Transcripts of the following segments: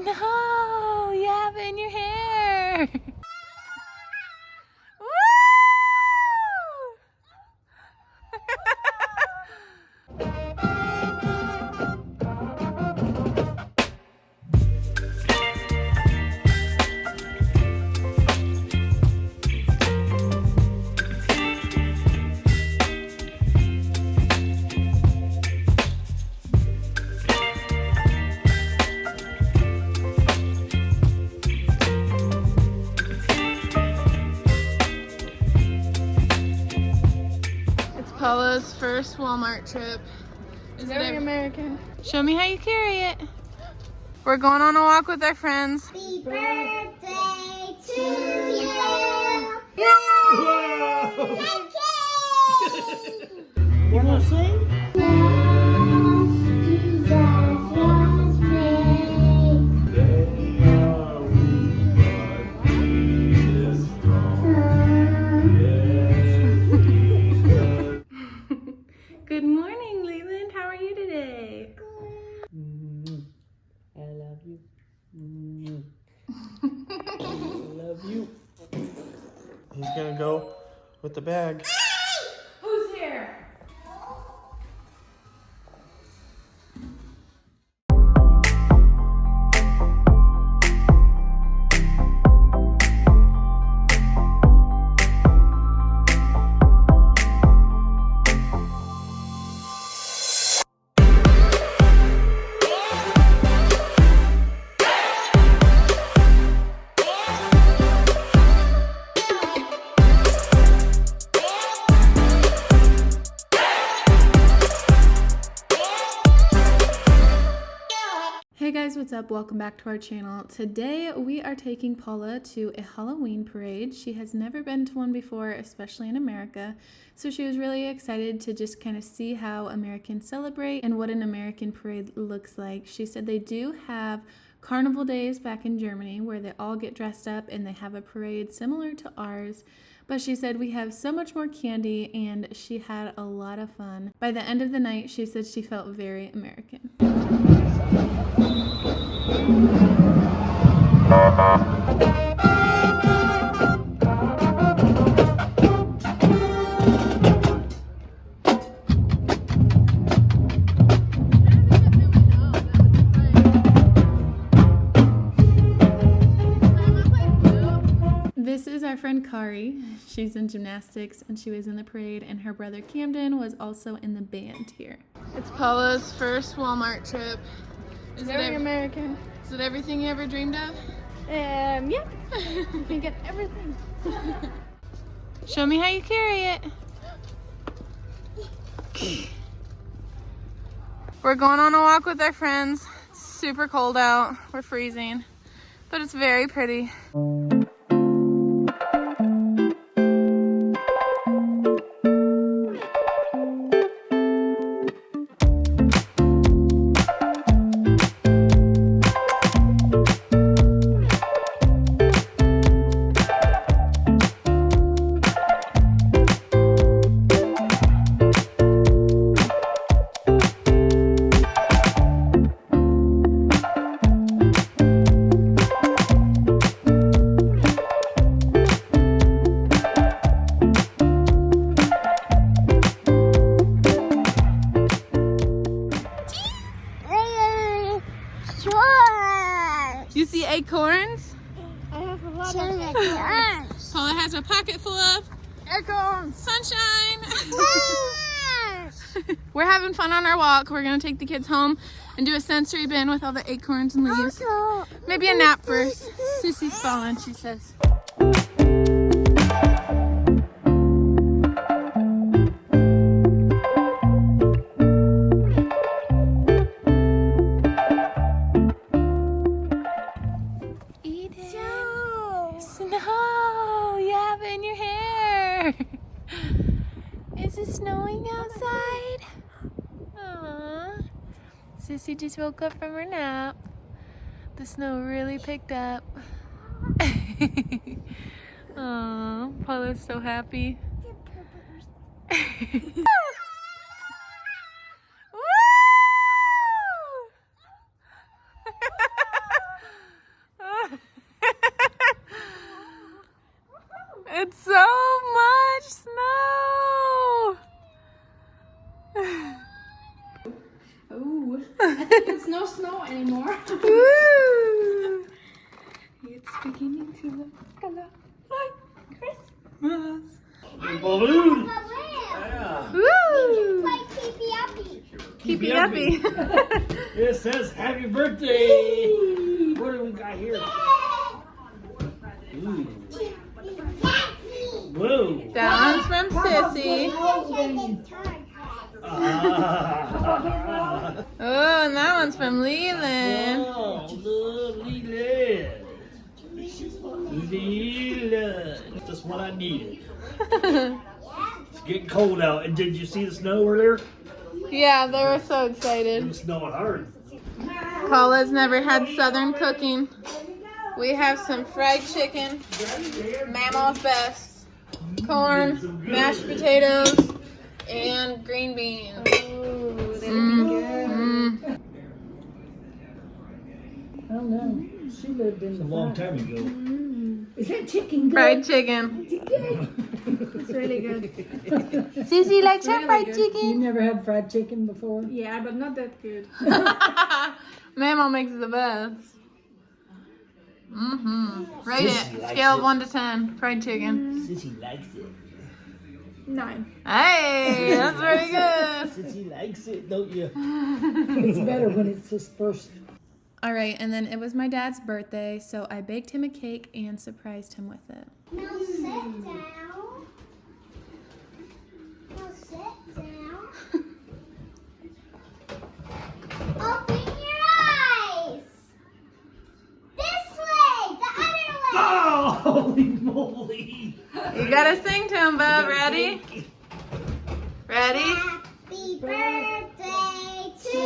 No, you have it in your hair. Woo! Paula's first Walmart trip. Is it Very American. Show me how you carry it. We're going on a walk with our friends. Happy birthday to you. You want to sing? Good morning, Leland. How are you today? I love you. I love you. He's gonna go with the bag. Who's here? Hey guys, what's up? Welcome back to our channel. Today we are taking Paula to a Halloween parade. She has never been to one before, especially in America, so she was really excited to just kind of see how Americans celebrate and what an American parade looks like. She said they do have carnival days back in Germany where they all get dressed up and they have a parade similar to ours. But she said we have so much more candy and she had a lot of fun. By the end of the night, she said she felt very American. This is our friend Kari. She's in gymnastics and she was in the parade, and her brother Camden was also in the band here. It's Paula's first Walmart trip. Very American. Is it everything you ever dreamed of? Yeah. You can get everything. Show me how you carry it. We're going on a walk with our friends. It's super cold out. We're freezing, but it's very pretty. You see acorns? I have a lot Acorns. Paula has a pocket full of acorns. sunshine. We're having fun on our walk. We're gonna take the kids home and do a sensory bin with all the acorns and leaves. Maybe a nap first. Sissy's falling, she says. Snow! You have it in your hair. Is it snowing outside? Aww. Sissy just woke up from her nap. The snow really picked up. Aww, Paula's so happy. Woo! It's no snow anymore. Woo! It's beginning to look a lot like Christmas. Balloon. Woo! Play keepy uppy. Keep it uppy. It says happy birthday. What do we got here? Ooh. Whoa. That one's from Sissy. Ah. Oh, and that one's from Leland. Oh, Leland. Leland. Just what I needed. It's getting cold out. And did you see the snow earlier? Yeah, they were so It excited. was snowing hard. Paula's never had Southern cooking. We have some fried chicken, Mama's best, corn, mashed potatoes, and green beans. Ooh, that'll be good. I don't know. She lived in A the long front. time ago. Is that chicken good? Fried chicken. It's really good. Sissy likes her Really fried good. You chicken. never had fried chicken before? Yeah, but not that good. Mama makes the best. Rate Sissy it. likes Scale it. of 1 to 10. Fried chicken. Sissy likes it. 9. Hey, that's very good. Sissy likes it, don't you? It's better when it's his first. All right, and then it was my dad's birthday, so I baked him a cake and surprised him with it. Now sit down. Now sit down. Open your eyes. This way, the other way. Oh, holy moly! You gotta sing to him, bub. Ready? Ready? Happy birthday to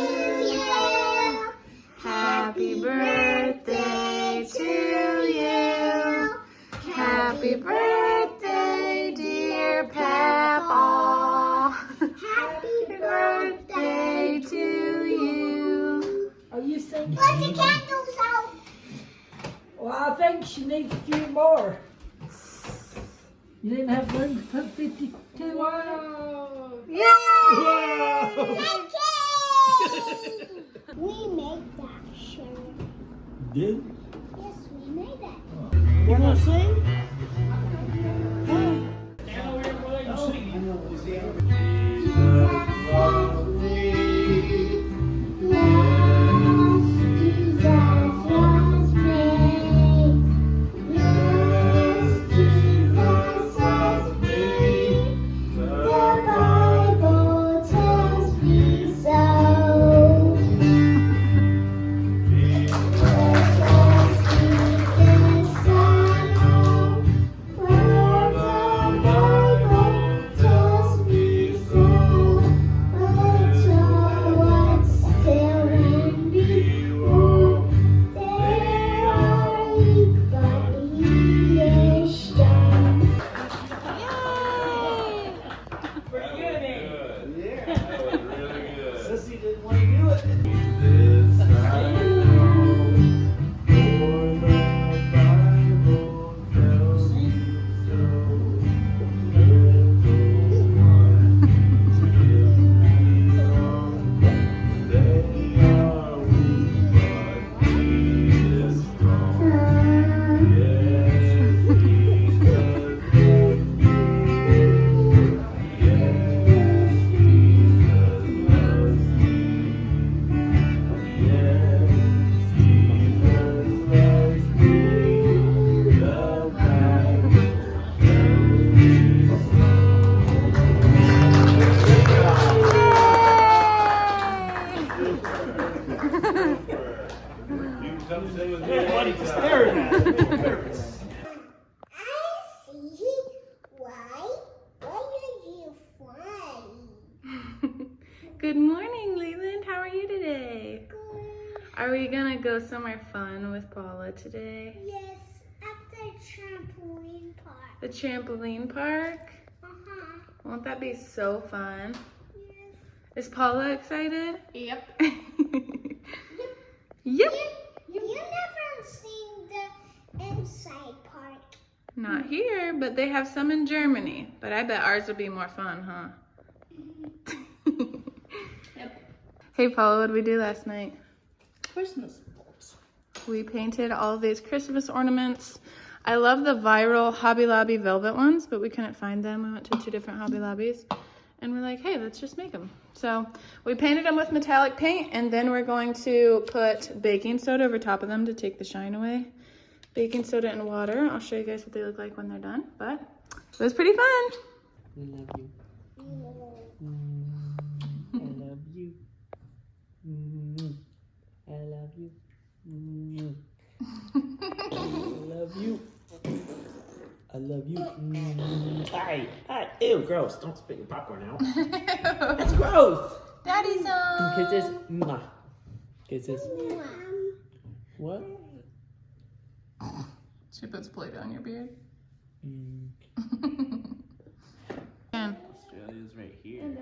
you. Happy birthday to you. Happy birthday, dear Papa. Happy Birthday to you. Are you singing? Put the candles out. Well, I think she needs a few more. You didn't have room to put 52 on it? Whoa! Thank you. We made that show. Did? Yes, we made that. You gonna sing? Sissy didn't want to do it. Everybody just staring at it. Nervous. I see. Why? Why are you funny? Good morning, Leland. How are you today? Good. Are we gonna go somewhere fun with Paula today? Yes, at the trampoline park. The trampoline park? Uh-huh. Won't that be so fun? Yes. Is Paula excited? Yep. Yep. You never seen the inside park. Not here, but they have some in Germany. But I bet ours will be more fun, huh? Yep. Hey, Paula, what did we do last night? Christmas bulbs. We painted all of these Christmas ornaments. I love the viral Hobby Lobby velvet ones, but we couldn't find them. We went to 2 different Hobby Lobbies, and we're like, hey, let's just make them. So we painted them with metallic paint, and then we're going to put baking soda over top of them to take the shine away. Baking soda and water. I'll show you guys what they look like when they're done, but it was pretty fun. I love you. I love you. I love you. I love you. I love you. Hi. Hi. Ew, gross. Don't spit your popcorn out. That's gross. Daddy's on. Kisses. Mwah. Kisses. What? She puts Play-Doh on your beard. Australia's right here.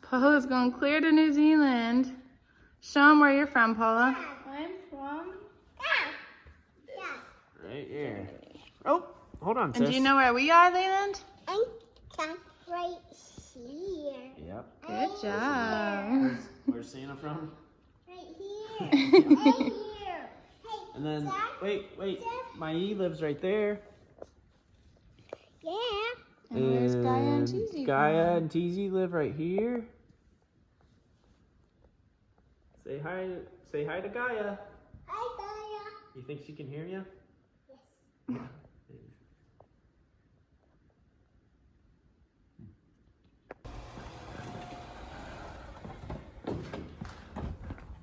Paula's going clear to New Zealand. Show them where you're from, Paula. I'm from. Right here. Oh, hold on, And sis. do you know where we are, Leland? I'm right here. Yep. Good job. Where's Santa from? Right here. Right here. Hey, And then, Dad? wait. Mai lives right there. Yeah. And where's Gaia and Cheesy? Gaia and Teasy live right here. Say hi to Gaia. Hi, Gaia. You think she can hear you? Yes.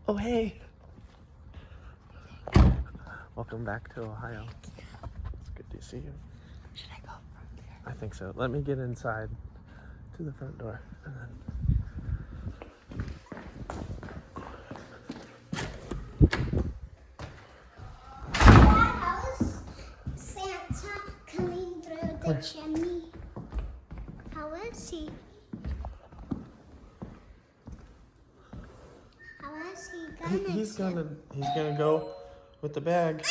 Oh, hey. Welcome back to Ohio. It's good to see you. Should I go from there? I think so. Let me get inside to the front door. And then... How is Santa coming through the chimney? How is he? How is he gonna? He's gonna go with the bag.